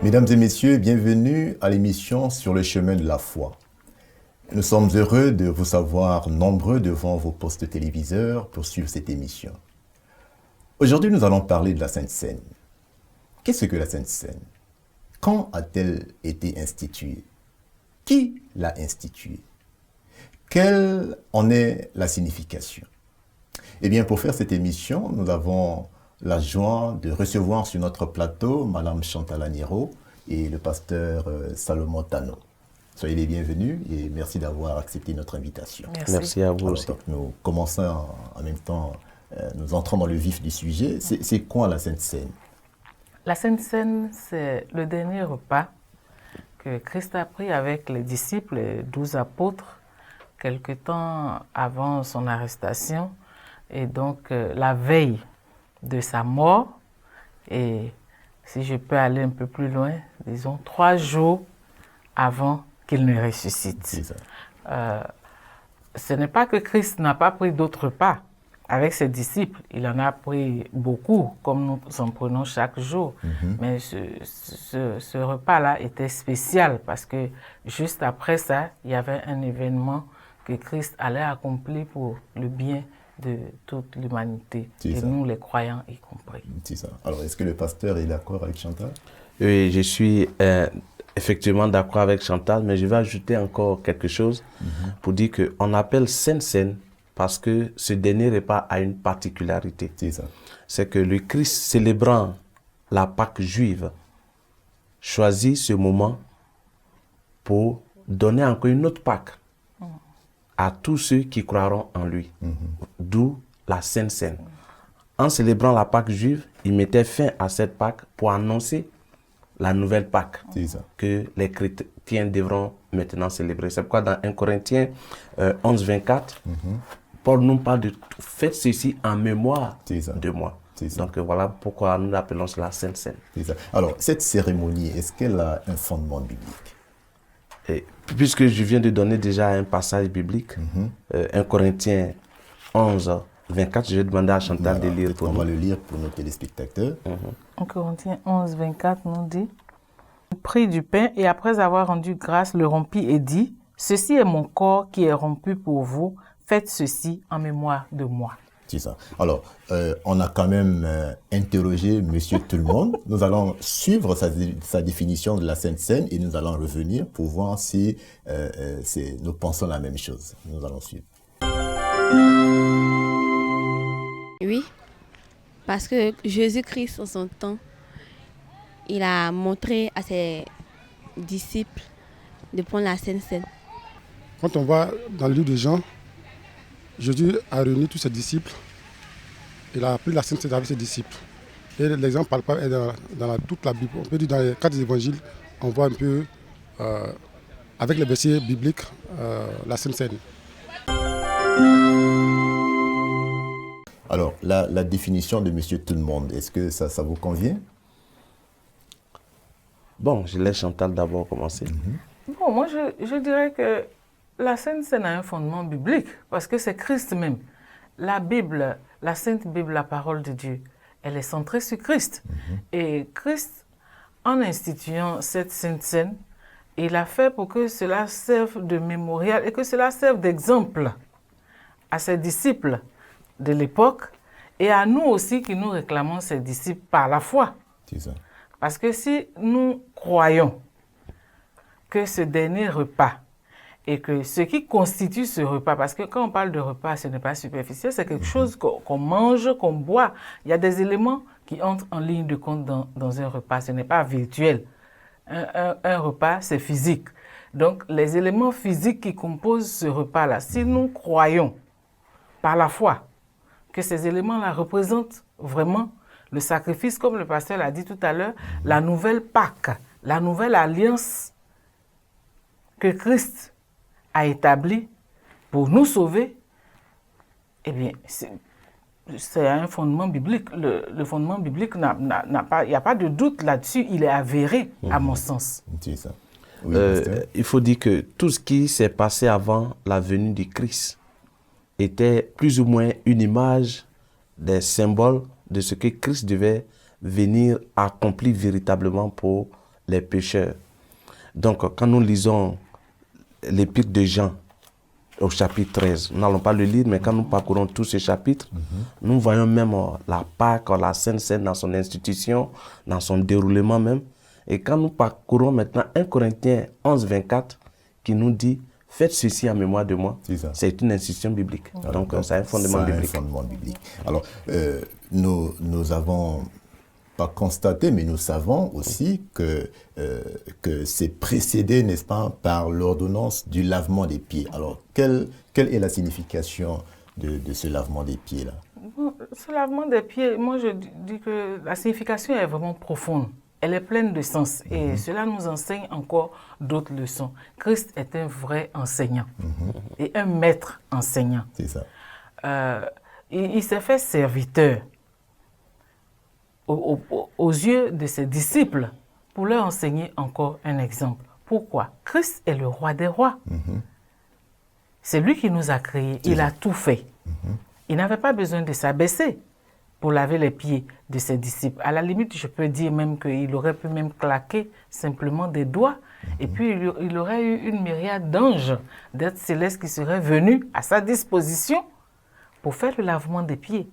Mesdames et messieurs, bienvenue à l'émission Sur le chemin de la foi. Nous sommes heureux de vous savoir nombreux devant vos postes téléviseurs pour suivre cette émission. Aujourd'hui, nous allons parler de la Sainte Seine. Qu'est-ce que la Sainte Seine? Quand a-t-elle été instituée? Qui l'a instituée? Quelle en est la signification? Eh bien, pour faire cette émission, nous avons la joie de recevoir sur notre plateau Madame Chantal Agnero et le pasteur Salomon Tano. Soyez les bienvenus et merci d'avoir accepté notre invitation. Merci à vous aussi. Donc, nous commençons en même temps, nous entrons dans le vif du sujet. C'est quoi la Sainte Seine? La Sainte Seine, c'est le dernier repas que Christ a pris avec les disciples, les 12 apôtres, quelque temps avant son arrestation, et donc la veille de sa mort, et si je peux aller un peu plus loin, disons 3 jours avant qu'il ne ressuscite. C'est ça. Ce n'est pas que Christ n'a pas pris d'autres repas avec ses disciples, il en a pris beaucoup, comme nous en prenons chaque jour. Mais ce repas-là était spécial parce que juste après ça, il y avait un événement que Christ allait accomplir pour le bien de toute l'humanité, et ça. nous les croyants y compris. C'est ça. Alors, est-ce que le pasteur est d'accord avec Chantal? Oui, je suis effectivement d'accord avec Chantal, mais je vais ajouter encore quelque chose pour dire qu'on appelle Sainte Seine parce que ce dernier repas a une particularité. C'est ça. C'est que le Christ, célébrant la Pâque juive, choisit ce moment pour donner encore une autre Pâque à tous ceux qui croiront en lui. D'où la Sainte Seine. En célébrant la Pâque juive, il mettait fin à cette Pâque pour annoncer la nouvelle Pâque C'est ça. que les chrétiens devront maintenant célébrer. C'est pourquoi dans 1 Corinthiens 11, 24, Paul nous parle de « faites ceci en mémoire de moi ». Donc voilà pourquoi nous l'appelons la Sainte Seine. C'est ça. Alors, cette cérémonie, est-ce qu'elle a un fondement biblique? Et puisque je viens de donner déjà un passage biblique, 1 Corinthiens 11, 24, je vais demander à Chantal de lire pour On nous. va le lire pour nos téléspectateurs. 1 Corinthiens 11, 24 nous dit « Il prit du pain et après avoir rendu grâce, le rompit et dit « Ceci est mon corps qui est rompu pour vous, faites ceci en mémoire de moi. » C'est ça. Alors, on a quand même interrogé Monsieur Tout-le-Monde. Nous allons suivre sa définition de la Sainte Seine et nous allons revenir pour voir si nous pensons la même chose. Nous allons suivre. Oui, parce que Jésus-Christ, en son temps, il a montré à ses disciples de prendre la Sainte Seine. Quand on va dans le livre de Jean, Jésus a réuni tous ses disciples. Il a pris la Sainte Seine avec ses disciples. Et l'exemple palpable est dans toute la Bible. On peut dire dans les 4 évangiles, on voit un peu, avec les versets bibliques, la Sainte Seine. Alors, la définition de Monsieur Tout-le-Monde, est-ce que ça vous convient? Bon, je laisse Chantal d'abord commencer. Bon, moi je dirais que la Sainte Seine a un fondement biblique parce que c'est Christ même. La Bible, la Sainte Bible, la parole de Dieu, elle est centrée sur Christ. Et Christ, en instituant cette Sainte Seine, il a fait pour que cela serve de mémorial et que cela serve d'exemple à ses disciples de l'époque et à nous aussi qui nous réclamons ses disciples par la foi. C'est ça. Parce que si nous croyons que ce dernier repas et que ce qui constitue ce repas, parce que quand on parle de repas, ce n'est pas superficiel, c'est quelque chose qu'on mange, qu'on boit. Il y a des éléments qui entrent en ligne de compte dans un repas, ce n'est pas virtuel. Un repas, c'est physique. Donc, les éléments physiques qui composent ce repas-là, si nous croyons par la foi que ces éléments-là représentent vraiment le sacrifice, comme le pasteur l'a dit tout à l'heure, la nouvelle Pâque, la nouvelle alliance que Christ a établie pour nous sauver, eh bien, c'est un fondement biblique. Le fondement biblique, il n'y a pas de doute là-dessus, il est avéré, à mon sens. C'est ça. Oui, pasteur. Il faut dire que tout ce qui s'est passé avant la venue du Christ était plus ou moins une image des symboles de ce que Christ devait venir accomplir véritablement pour les pécheurs. Donc, quand nous lisons l'épître de Jean au chapitre 13, nous n'allons pas le lire, mais quand nous parcourons tous ces chapitres, nous voyons même la Pâque, la Sainte Seine dans son institution, dans son déroulement même. Et quand nous parcourons maintenant 1 Corinthiens 11, 24, qui nous dit « Faites ceci en mémoire de moi », c'est une institution biblique. Donc, c'est un fondement biblique. Alors, nous avons pas constaté, mais nous savons aussi que c'est précédé, n'est-ce pas, par l'ordonnance du lavement des pieds. Alors, quelle est la signification de ce lavement des pieds-là? Ce lavement des pieds, moi je dis que la signification est vraiment profonde. Elle est pleine de sens et cela nous enseigne encore d'autres leçons. Christ est un vrai enseignant et un maître enseignant. C'est ça. Il s'est fait serviteur aux yeux de ses disciples pour leur enseigner encore un exemple. Pourquoi? Christ est le roi des rois. C'est lui qui nous a créés. Il a tout fait. Il n'avait pas besoin de s'abaisser pour laver les pieds de ses disciples. À la limite, je peux dire même qu'il aurait pu même claquer simplement des doigts et puis il aurait eu une myriade d'anges, d'êtres célestes qui seraient venus à sa disposition pour faire le lavement des pieds.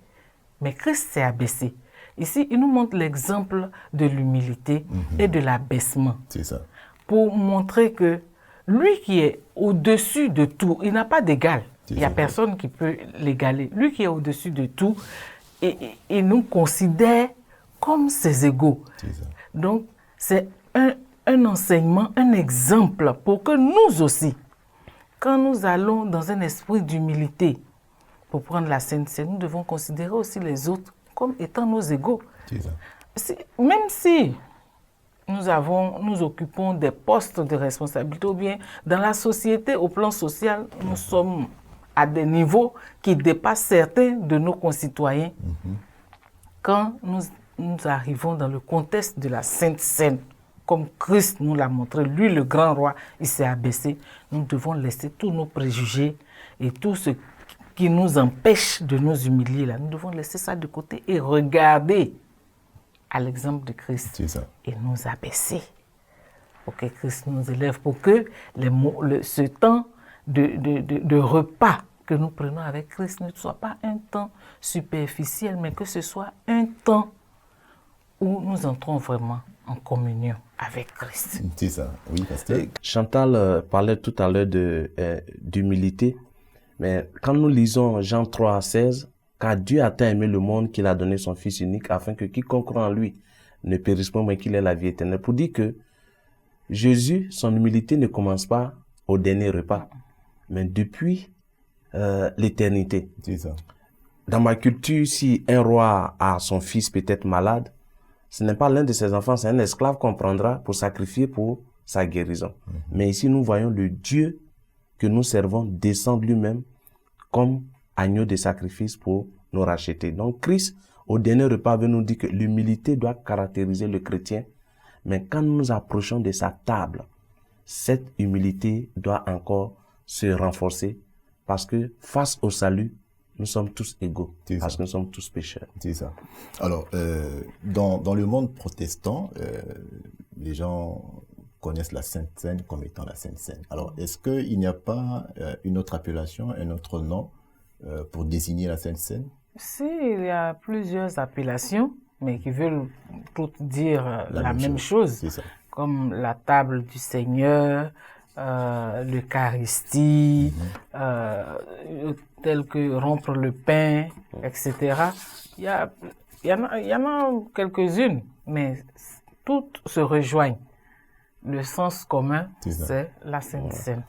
Mais Christ s'est abaissé. Ici, il nous montre l'exemple de l'humilité et de l'abaissement. C'est ça. Pour montrer que lui qui est au-dessus de tout, il n'a pas d'égal. Il n'y a personne qui peut l'égaler. Lui qui est au-dessus de tout, et il nous considère comme ses égaux. Donc, c'est un enseignement, un exemple pour que nous aussi, quand nous allons dans un esprit d'humilité pour prendre la Sainte Seine, nous devons considérer aussi les autres comme étant nos égaux. Même si nous occupons des postes de responsabilité ou bien dans la société, au plan social, nous sommes à des niveaux qui dépassent certains de nos concitoyens. Quand nous arrivons dans le contexte de la Sainte Seine, comme Christ nous l'a montré, lui le grand roi, il s'est abaissé, nous devons laisser tous nos préjugés et tout ce qui nous empêche de nous humilier, là, nous devons laisser ça de côté et regarder à l'exemple de Christ et nous abaisser pour que Christ nous élève, pour que ce temps de repas que nous prenons avec Christ ne soit pas un temps superficiel, mais que ce soit un temps où nous entrons vraiment en communion avec Christ. C'est ça, oui, pasteur. Chantal parlait tout à l'heure d'humilité, mais quand nous lisons Jean 3, 16, car Dieu a tant aimé le monde qu'il a donné son Fils unique afin que quiconque croit en lui ne périsse pas, mais qu'il ait la vie éternelle. Pour dire que Jésus, son humilité ne commence pas au dernier repas, mais depuis l'éternité. C'est ça. Dans ma culture, si un roi a son fils peut-être malade, ce n'est pas l'un de ses enfants, c'est un esclave qu'on prendra pour sacrifier pour sa guérison. Mais ici, nous voyons le Dieu que nous servons descendre lui-même comme agneau de sacrifice pour nous racheter. Donc Christ, au dernier repas, veut nous dire que l'humilité doit caractériser le chrétien. Mais quand nous nous approchons de sa table, cette humilité doit encore se renforcer parce que face au salut, nous sommes tous égaux, parce que nous sommes tous pécheurs. C'est ça. Alors, dans le monde protestant, les gens connaissent la Sainte Seine comme étant la Sainte Seine. Alors, est-ce qu'il n'y a pas une autre appellation, un autre nom pour désigner la Sainte Seine? Si, il y a plusieurs appellations, mais qui veulent toutes dire la même chose. C'est ça. Comme la table du Seigneur, l'Eucharistie, tel que rompre le pain, etc. Il y en a quelques-unes, mais toutes se rejoignent. Le sens commun, c'est la Sainte Seine.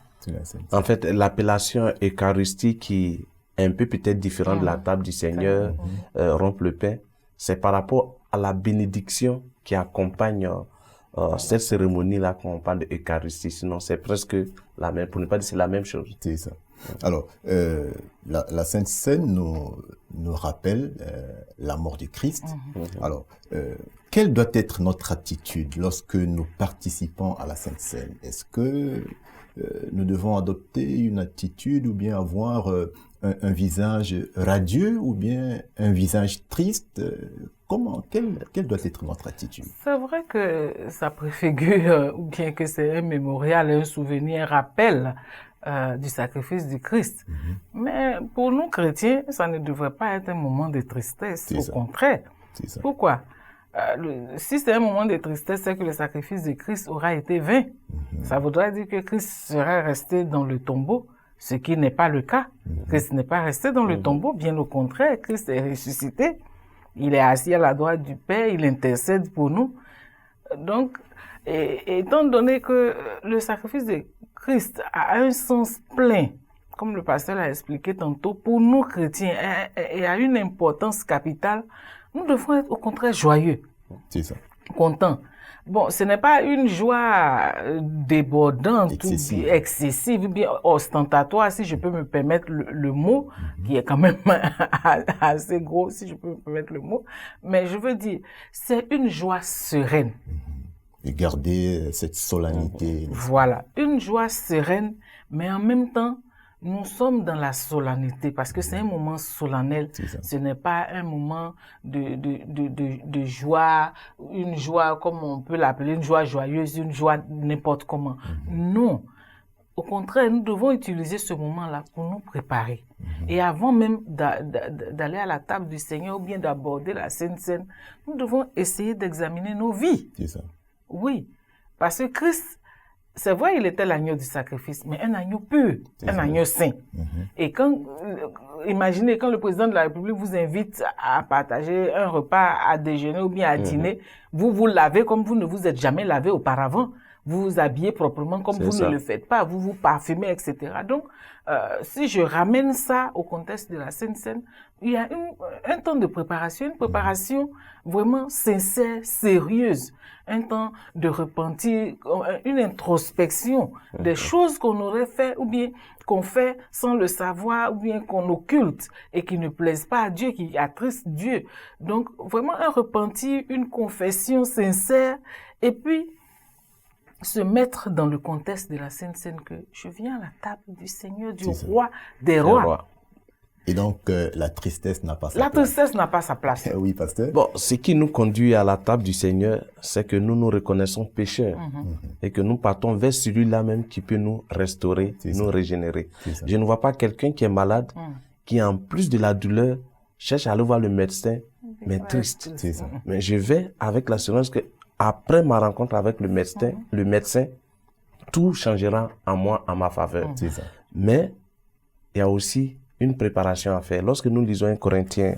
En fait, l'appellation Eucharistie qui est un peu peut-être différente de la table du Seigneur, rompre le pain, c'est par rapport à la bénédiction qui accompagne cette cérémonie-là quand on parle d'Eucharistie. Sinon, c'est presque la même, pour ne pas dire c'est la même chose. C'est ça. Alors, la Sainte Seine nous rappelle la mort du Christ. Alors, quelle doit être notre attitude lorsque nous participons à la Sainte Seine? Est-ce que nous devons adopter une attitude ou bien avoir un visage radieux ou bien un visage triste? quelle doit être notre attitude? C'est vrai que ça préfigure, ou bien que c'est un mémorial, un souvenir, un rappel du sacrifice du Christ. Mais pour nous chrétiens, ça ne devrait pas être un moment de tristesse, C'est au ça. contraire. C'est ça. Pourquoi? Si c'est un moment de tristesse, c'est que le sacrifice de Christ aura été vain. Ça voudrait dire que Christ serait resté dans le tombeau, ce qui n'est pas le cas. Christ n'est pas resté dans le tombeau, bien au contraire, Christ est ressuscité. Il est assis à la droite du Père, il intercède pour nous. Donc, étant donné que le sacrifice de Christ a un sens plein, comme le pasteur l'a expliqué tantôt, pour nous chrétiens, et a une importance capitale, nous devons être au contraire joyeux, C'est ça. contents. Bon, ce n'est pas une joie débordante, Excessive. ou excessive, ou bien ostentatoire, si je peux me permettre le mot, qui est quand même assez gros, si je peux me permettre le mot. Mais je veux dire, c'est une joie sereine. Et garder cette solennité. Voilà, une joie sereine, mais en même temps, nous sommes dans la solennité parce que c'est un moment solennel. C'est ça. Ce n'est pas un moment de joie, une joie comme on peut l'appeler, une joie joyeuse, une joie n'importe comment. Non. Au contraire, nous devons utiliser ce moment-là pour nous préparer. Et avant même d'aller à la table du Seigneur ou bien d'aborder la Sainte Seine, nous devons essayer d'examiner nos vies. C'est ça. Oui, parce que Christ, c'est vrai, il était l'agneau du sacrifice, mais un agneau pur, un agneau saint. Et quand, imaginez quand le président de la République vous invite à partager un repas, à déjeuner ou bien à dîner, vous vous lavez comme vous ne vous êtes jamais lavé auparavant. Vous vous habillez proprement comme vous ne le faites pas, vous vous parfumez, etc. Donc, si je ramène ça au contexte de la Sainte Seine, il y a un temps de préparation, une préparation vraiment sincère, sérieuse, un temps de repentir, une introspection des choses qu'on aurait fait ou bien qu'on fait sans le savoir ou bien qu'on occulte et qui ne plaisent pas à Dieu, qui attristent Dieu. Donc, vraiment un repentir, une confession sincère et puis se mettre dans le contexte de la Sainte Seine que je viens à la table du Seigneur, du roi des rois. Et donc, la tristesse n'a pas sa La place. tristesse n'a pas sa place. Oui, pasteur. Bon, ce qui nous conduit à la table du Seigneur, c'est que nous nous reconnaissons pécheurs et que nous partons vers celui-là même qui peut nous restaurer, nous régénérer. Je ne vois pas quelqu'un qui est malade, qui en plus de la douleur, cherche à aller voir le médecin, mais triste. C'est ça. Mais je vais avec l'assurance que après ma rencontre avec le médecin, tout changera en moi, en ma faveur. C'est ça. Mais il y a aussi une préparation à faire. Lorsque nous lisons 1 Corinthiens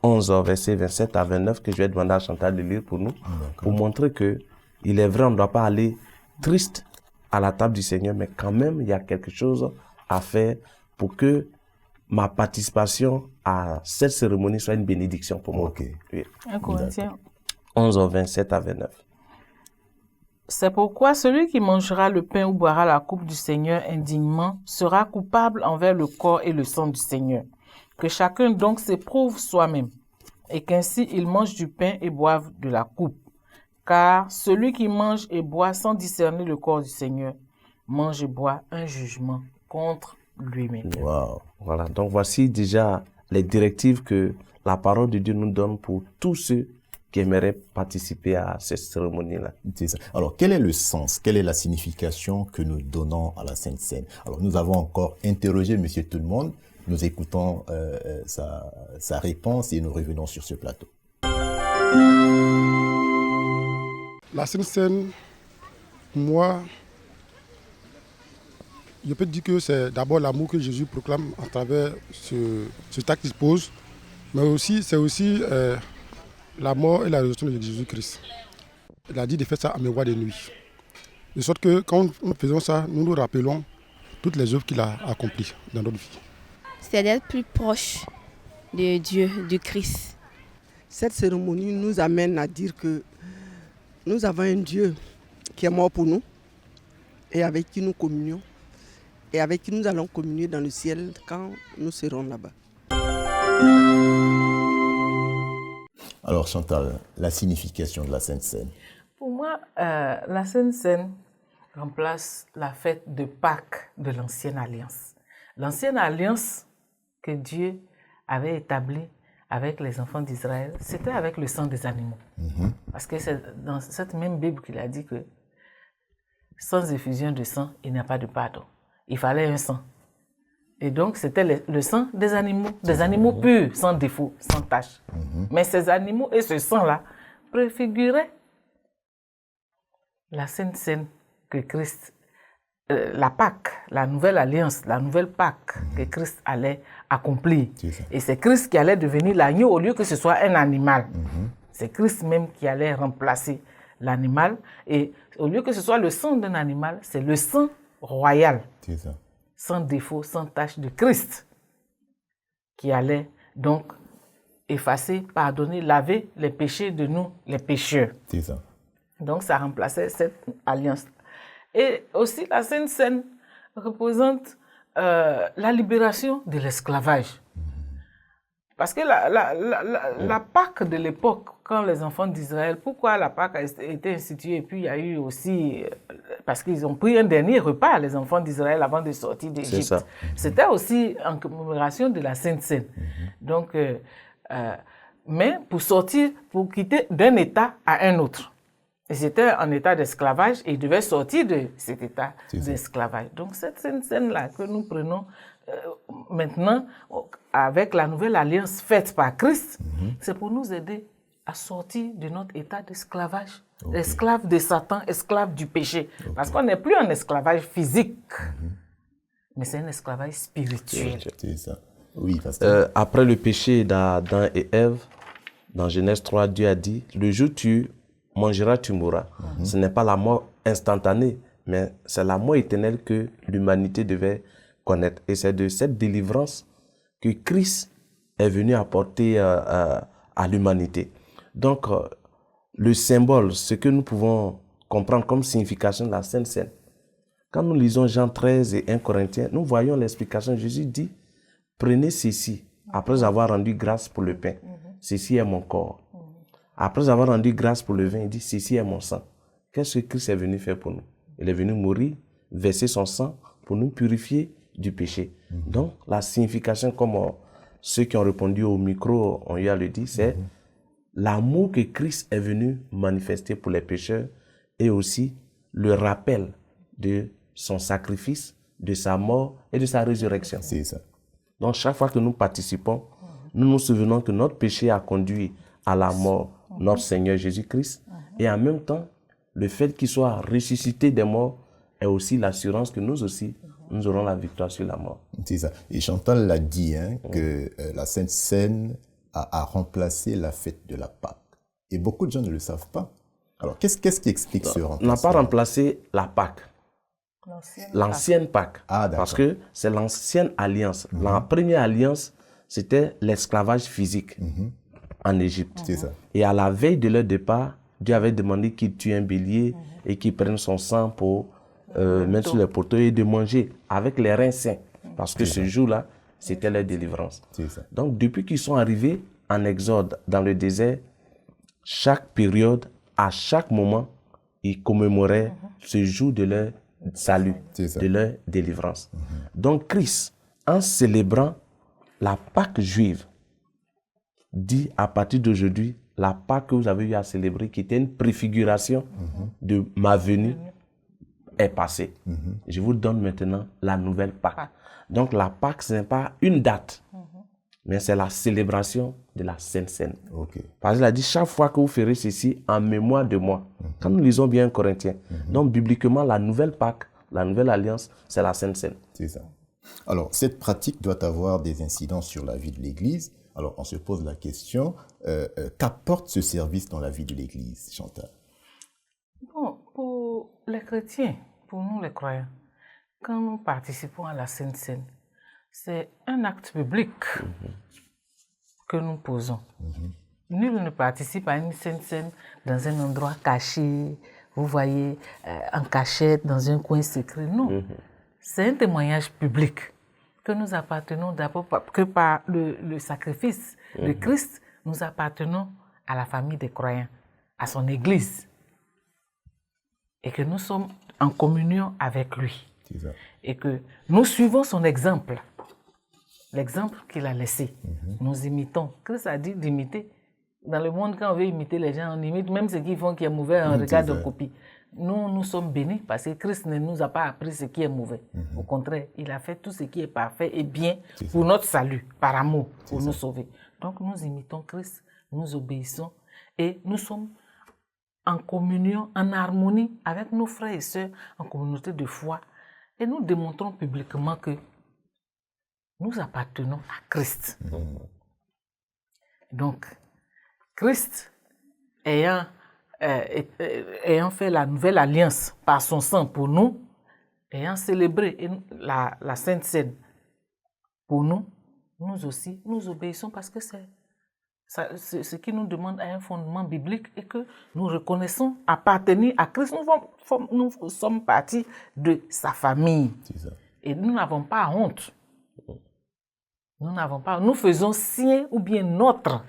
11, versets 27 à 29, que je vais demander à Chantal de lire pour nous, pour montrer que il est vrai, on ne doit pas aller triste à la table du Seigneur, mais quand même, il y a quelque chose à faire pour que ma participation à cette cérémonie soit une bénédiction pour moi. Ok. Oui. 1 Corinthiens. 11, 27 à 29. C'est pourquoi celui qui mangera le pain ou boira la coupe du Seigneur indignement sera coupable envers le corps et le sang du Seigneur. Que chacun donc s'éprouve soi-même, et qu'ainsi il mange du pain et boive de la coupe. Car celui qui mange et boit sans discerner le corps du Seigneur mange et boit un jugement contre lui-même. Wow. Voilà, donc voici déjà les directives que la parole de Dieu nous donne pour tous ceux qui aimeraient participer à cette cérémonie-là. C'est ça. Alors, quel est le sens, quelle est la signification que nous donnons à la Sainte Seine? Alors, nous avons encore interrogé Monsieur Tout-le-Monde. Nous écoutons sa réponse et nous revenons sur ce plateau. La Sainte Seine, moi, je peux dire que c'est d'abord l'amour que Jésus proclame à travers cet acte qu'il pose, mais aussi, c'est aussi la mort et la résurrection de Jésus-Christ. Il a dit de faire ça à mémoire de nuit. De sorte que quand nous faisons ça, nous nous rappelons toutes les œuvres qu'il a accomplies dans notre vie. C'est d'être plus proche de Dieu, du Christ. Cette cérémonie nous amène à dire que nous avons un Dieu qui est mort pour nous et avec qui nous communions et avec qui nous allons communier dans le ciel quand nous serons là-bas. Alors, Chantal, la signification de la Sainte Seine. Pour moi, la Sainte Seine remplace la fête de Pâques de l'Ancienne Alliance. L'ancienne alliance que Dieu avait établie avec les enfants d'Israël, c'était avec le sang des animaux. Parce que c'est dans cette même Bible qu'il a dit que sans effusion de sang, il n'y a pas de pardon. Il fallait un sang. Et donc, c'était le sang des animaux purs, sans défaut, sans tache. Mais ces animaux et ce sang-là préfiguraient la Sainte Seine que Christ, la Pâque, la nouvelle alliance, la nouvelle Pâque que Christ allait accomplir. Et c'est Christ qui allait devenir l'agneau au lieu que ce soit un animal. C'est Christ même qui allait remplacer l'animal. Et au lieu que ce soit le sang d'un animal, c'est le sang royal, sans défaut, sans tache de Christ, qui allait donc effacer, pardonner, laver les péchés de nous, les pécheurs. C'est ça. Donc ça remplaçait cette alliance. Et aussi la Sainte Seine représente la libération de l'esclavage. Parce que la Pâque de l'époque, quand les enfants d'Israël, pourquoi la Pâque a été instituée? Et puis il y a eu aussi, parce qu'ils ont pris un dernier repas, les enfants d'Israël, avant de sortir d'Égypte. C'était aussi en commémoration de la Sainte Seine. Donc, mais pour sortir, pour quitter d'un état à un autre. Ils étaient en état d'esclavage et ils devaient sortir de cet état d'esclavage. Donc cette scène-là que nous prenons maintenant avec la nouvelle alliance faite par Christ, c'est pour nous aider à sortir de notre état d'esclavage, esclave de Satan, esclave du péché. Parce qu'on n'est plus en esclavage physique, mais c'est un esclavage spirituel. C'est ça. Oui, pasteur. Après le péché d'Adam et Ève, dans Genèse 3, Dieu a dit, le jour où tu mangeras, tu mourras. Ce n'est pas la mort instantanée, mais c'est la mort éternelle que l'humanité devait connaître. Et c'est de cette délivrance que Christ est venu apporter à l'humanité. Donc, le symbole, ce que nous pouvons comprendre comme signification de la Sainte Seine, quand nous lisons Jean 13 et 1 Corinthiens, nous voyons l'explication. Jésus dit, prenez ceci, après avoir rendu grâce pour le pain. Ceci est mon corps. Après avoir rendu grâce pour le vin, il dit, ceci est mon sang. Qu'est-ce que Christ est venu faire pour nous? Il est venu mourir, verser son sang pour nous purifier du péché. Donc, la signification, comme ceux qui ont répondu au micro ont eu à le dire, c'est l'amour que Christ est venu manifester pour les pécheurs et aussi le rappel de son sacrifice, de sa mort et de sa résurrection. C'est ça. Donc, chaque fois que nous participons, nous nous souvenons que notre péché a conduit à la mort notre Seigneur Jésus-Christ. Et en même temps, le fait qu'il soit ressuscité des morts est aussi l'assurance que nous aussi, nous aurons la victoire sur la mort. C'est ça. Et Chantal l'a dit, que la Sainte Seine a remplacé la fête de la Pâque. Et beaucoup de gens ne le savent pas. Alors, qu'est-ce qui explique ce remplacement? On n'a pas remplacé la Pâque. L'ancienne Pâque. Parce que c'est l'ancienne alliance. La première alliance, c'était l'esclavage physique en Égypte. C'est ça. Et à la veille de leur départ, Dieu avait demandé qu'il tue un bélier et qu'il prenne son sang pour mettre sur les poteaux et de manger avec les reins sains. Parce que ce jour-là, c'était leur délivrance. C'est ça. Donc, depuis qu'ils sont arrivés en exode dans le désert, chaque période, à chaque moment, ils commémoraient ce jour de leur salut, de leur délivrance. Donc, Christ, en célébrant la Pâque juive, dit à partir d'aujourd'hui, la Pâque que vous avez eu à célébrer, qui était une préfiguration de ma venue, est passée. Je vous donne maintenant la nouvelle Pâque. Donc la Pâque, ce n'est pas une date, mais c'est la célébration de la Sainte Seine. Parce qu'il a dit, chaque fois que vous ferez ceci, en mémoire de moi. Quand nous lisons bien Corinthiens. Donc bibliquement, la nouvelle Pâque, la nouvelle alliance, c'est la Sainte Seine. C'est ça. Alors, cette pratique doit avoir des incidences sur la vie de l'Église. Alors, on se pose la question, qu'apporte ce service dans la vie de l'Église, Chantal? Bon, pour les chrétiens, pour nous les croyants, quand nous participons à la Sainte Seine, c'est un acte public que nous posons. Nul ne participe à une Sainte Seine dans un endroit caché, vous voyez, en cachette, dans un coin secret. Non, c'est un témoignage public que nous appartenons d'abord, que par le sacrifice de Christ, nous appartenons à la famille des croyants, à son Église. Et que nous sommes en communion avec lui. Et que nous suivons son exemple l'exemple qu'il a laissé. Nous imitons. Christ a dit d'imiter. Dans le monde, quand on veut imiter les gens, on imite même ce qu'ils font qui est mauvais, on regarde, on copie. Nous sommes bénis parce que Christ ne nous a pas appris ce qui est mauvais. Au contraire, il a fait tout ce qui est parfait et bien pour notre salut, par amour, pour nous sauver. Donc nous imitons Christ, nous obéissons et nous sommes en communion, en harmonie avec nos frères et sœurs en communauté de foi. Et nous démontrons publiquement que nous appartenons à Christ. Donc, Christ ayant fait la nouvelle alliance par son sang pour nous, ayant célébré la Sainte Seine pour nous, nous aussi, nous obéissons parce que c'est ce qui nous demande à un fondement biblique et que nous reconnaissons appartenir à Christ. Nous sommes partis de sa famille. Et nous n'avons pas honte. Nous faisons sien ou bien notre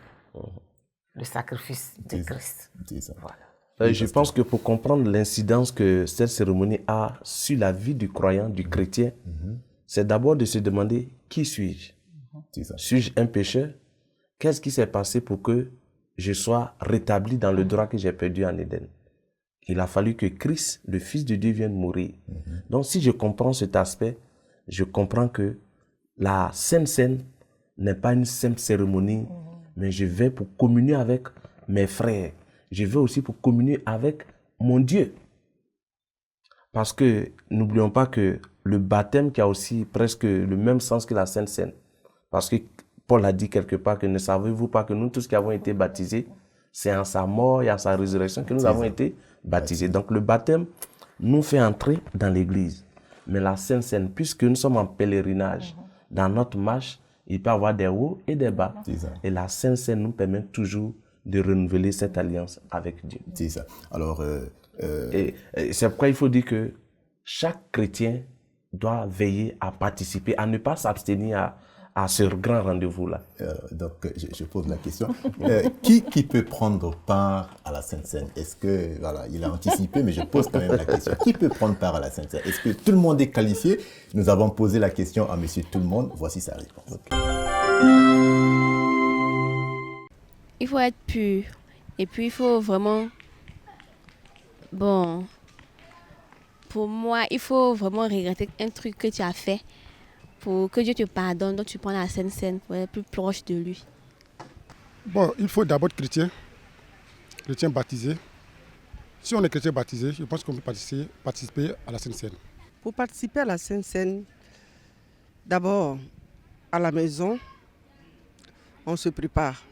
le sacrifice de Christ. Voilà. Je pense que pour comprendre l'incidence que cette cérémonie a sur la vie du croyant, du chrétien, c'est d'abord de se demander qui suis-je? Suis-je un pécheur? Qu'est-ce qui s'est passé pour que je sois rétabli dans le droit que j'ai perdu en Éden? Il a fallu que Christ, le Fils de Dieu, vienne mourir. Donc si je comprends cet aspect, je comprends que la Sainte Seine n'est pas une simple cérémonie, mais je vais pour communier avec mes frères. Je vais aussi pour communier avec mon Dieu. Parce que n'oublions pas que le baptême qui a aussi presque le même sens que la Sainte Seine. Parce que Paul a dit quelque part que ne savez-vous pas que nous tous qui avons été baptisés, c'est en sa mort et en sa résurrection que nous avons été baptisés. Donc le baptême nous fait entrer dans l'église. Mais la Sainte Seine, puisque nous sommes en pèlerinage, dans notre marche, il peut y avoir des hauts et des bas. Et la Sainte Seine nous permet toujours de renouveler cette alliance avec Dieu. C'est ça. Alors, et c'est pourquoi il faut dire que chaque chrétien doit veiller à participer, à ne pas s'abstenir à ce grand rendez-vous-là. Donc, je pose la question. Qui peut prendre part à la Sainte Seine? Est-ce que, voilà, il a anticipé, mais je pose quand même la question. Qui peut prendre part à la Sainte Seine? Est-ce que tout le monde est qualifié? Nous avons posé la question à monsieur tout le monde. Voici sa réponse. Il faut être pur. Et puis, il faut vraiment... Bon... Pour moi, il faut vraiment regretter un truc que tu as fait pour que Dieu te pardonne. Donc, tu prends la Sainte Seine pour être plus proche de lui. Bon, il faut d'abord être chrétien baptisé. Si on est chrétien baptisé, je pense qu'on peut participer à la Sainte Seine. Pour participer à la Sainte Seine, d'abord, à la maison, on se prépare.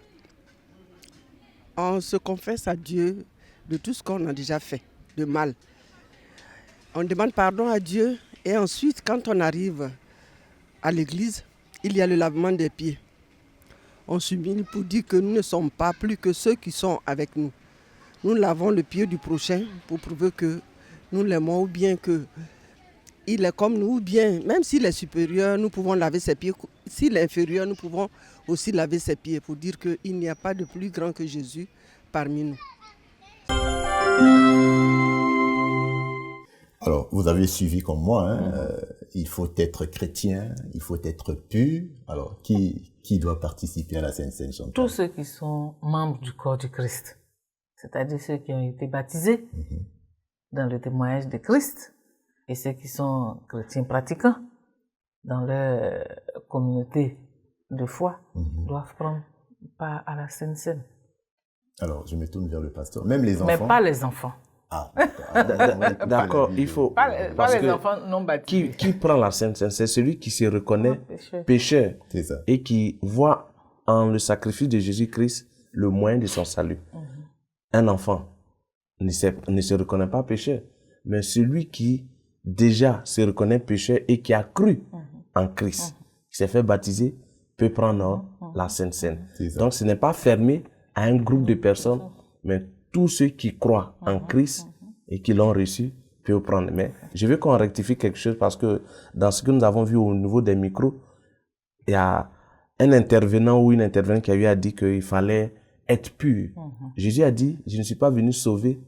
On se confesse à Dieu de tout ce qu'on a déjà fait, de mal. On demande pardon à Dieu et ensuite, quand on arrive à l'église, il y a le lavement des pieds. On s'humilie pour dire que nous ne sommes pas plus que ceux qui sont avec nous. Nous lavons le pied du prochain pour prouver que nous l'aimons ou bien qu'il est comme nous, ou bien même s'il est supérieur, nous pouvons laver ses pieds. S'il est inférieur, nous pouvons aussi laver ses pieds pour dire qu'il n'y a pas de plus grand que Jésus parmi nous. Alors, vous avez suivi comme moi, hein, il faut être chrétien, il faut être pur. Alors, qui doit participer à la Sainte Seine, Chantal? Tous ceux qui sont membres du corps du Christ, c'est-à-dire ceux qui ont été baptisés dans le témoignage de Christ et ceux qui sont chrétiens pratiquants dans leur communauté de foi doivent prendre part à la Sainte Seine. Alors, je me tourne vers le pasteur. Même les enfants? Mais pas les enfants. Ah, d'accord, il faut... Pas les enfants non baptisés. Qui prend la Sainte Seine? C'est celui qui se reconnaît pécheur c'est ça. et qui voit en le sacrifice de Jésus-Christ le moyen de son salut. Un enfant ne se reconnaît pas pécheur, mais celui qui déjà se reconnaît pécheur et qui a cru en Christ, qui s'est fait baptiser, peut prendre la Sainte Seine. Donc ce n'est pas fermé à un groupe de personnes, mais tous ceux qui croient en Christ et qui l'ont reçu peuvent prendre. Mais je veux qu'on rectifie quelque chose parce que dans ce que nous avons vu au niveau des micros, il y a un intervenant ou une intervenante qui a eu à dire qu'il fallait être pur. Jésus a dit, je ne suis pas venu sauver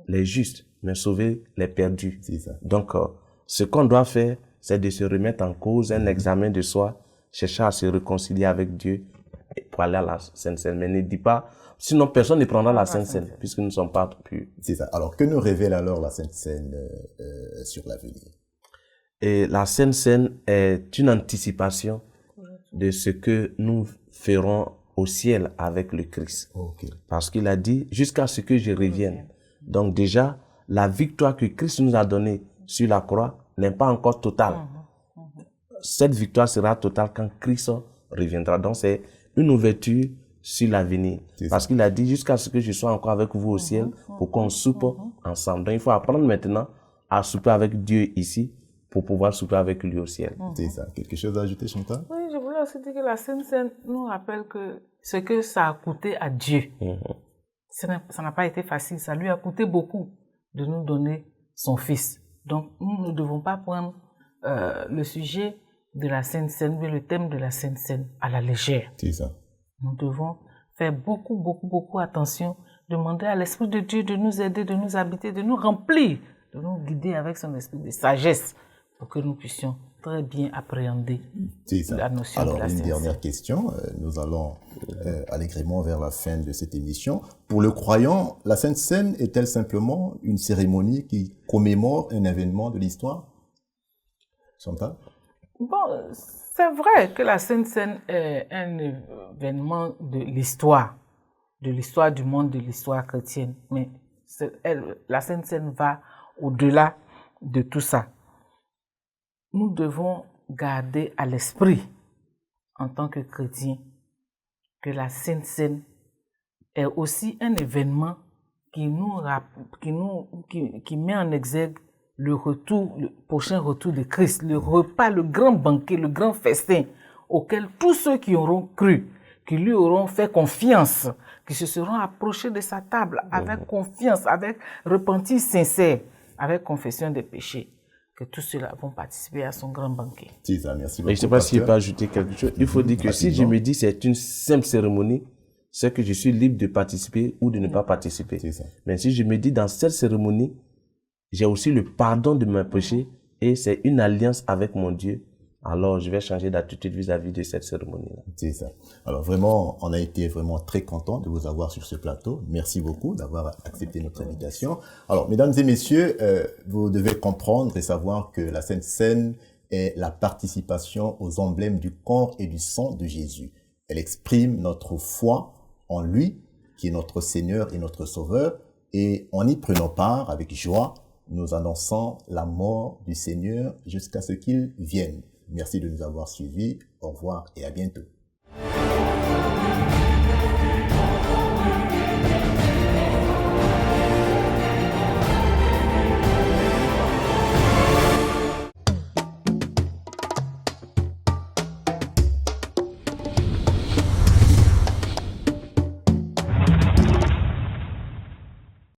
les justes, mais sauver les perdus. C'est ça. Donc, ce qu'on doit faire, c'est de se remettre en cause, un examen de soi, chercher à se réconcilier avec Dieu pour aller à la Sainte Seine. Mais ne dis pas, sinon personne ne prendra la Sainte Seine, puisque nous ne sommes pas purs. C'est ça. Alors, que nous révèle alors la Sainte Seine sur l'avenir? Et la Sainte Seine est une anticipation de ce que nous ferons au ciel avec le Christ. Ok. Parce qu'il a dit, jusqu'à ce que je revienne. Donc déjà, la victoire que Christ nous a donnée sur la croix n'est pas encore totale. Cette victoire sera totale quand Christ reviendra. Donc c'est une ouverture sur l'avenir. Parce qu'il a dit, jusqu'à ce que je sois encore avec vous au ciel, pour qu'on soupe ensemble. Donc il faut apprendre maintenant à souper avec Dieu ici, pour pouvoir souper avec lui au ciel. C'est ça. Quelque chose à ajouter, Chantal? Oui, je voulais aussi dire que la Sainte Seine nous rappelle que ce que ça a coûté à Dieu, ça n'a pas été facile. Ça lui a coûté beaucoup de nous donner son Fils. Donc, nous ne devons pas prendre le sujet de la Sainte Seine, mais le thème de la Sainte Seine à la légère. C'est ça. Nous devons faire beaucoup attention, demander à l'Esprit de Dieu de nous aider, de nous habiter, de nous remplir, de nous guider avec son esprit de sagesse pour que nous puissions très bien appréhender la notion Alors, de la une Sainte dernière question. Nous allons allègrement vers la fin de cette émission. Pour le croyant, la Sainte Seine est-elle simplement une cérémonie qui commémore un événement de l'histoire? Chantal? Bon, c'est vrai que la Sainte Seine est un événement de l'histoire du monde, de l'histoire chrétienne. Mais la Sainte Seine va au-delà de tout ça. Nous devons garder à l'esprit, en tant que chrétiens, que la Sainte Seine est aussi un événement qui met en exergue le prochain retour de Christ, le repas, le grand banquet, le grand festin auquel tous ceux qui auront cru, qui lui auront fait confiance, qui se seront approchés de sa table avec confiance, avec repentir sincère, avec confession des péchés, que tous ceux-là vont participer à son grand banquet. C'est ça, merci beaucoup. Mais je ne sais pas si je peux ajouter quelque chose. Il faut dire que si je me dis c'est une simple cérémonie, c'est que je suis libre de participer ou de ne pas participer. C'est ça. Mais si je me dis dans cette cérémonie, j'ai aussi le pardon de mes péchés et c'est une alliance avec mon Dieu, alors je vais changer d'attitude vis-à-vis de cette cérémonie-là. C'est ça. Alors vraiment, on a été vraiment très content de vous avoir sur ce plateau. Merci beaucoup d'avoir accepté notre invitation. Alors, mesdames et messieurs, vous devez comprendre et savoir que la Sainte Seine est la participation aux emblèmes du corps et du sang de Jésus. Elle exprime notre foi en lui, qui est notre Seigneur et notre Sauveur, et en y prenant part avec joie, nous annonçons la mort du Seigneur jusqu'à ce qu'il vienne. Merci de nous avoir suivis. Au revoir et à bientôt.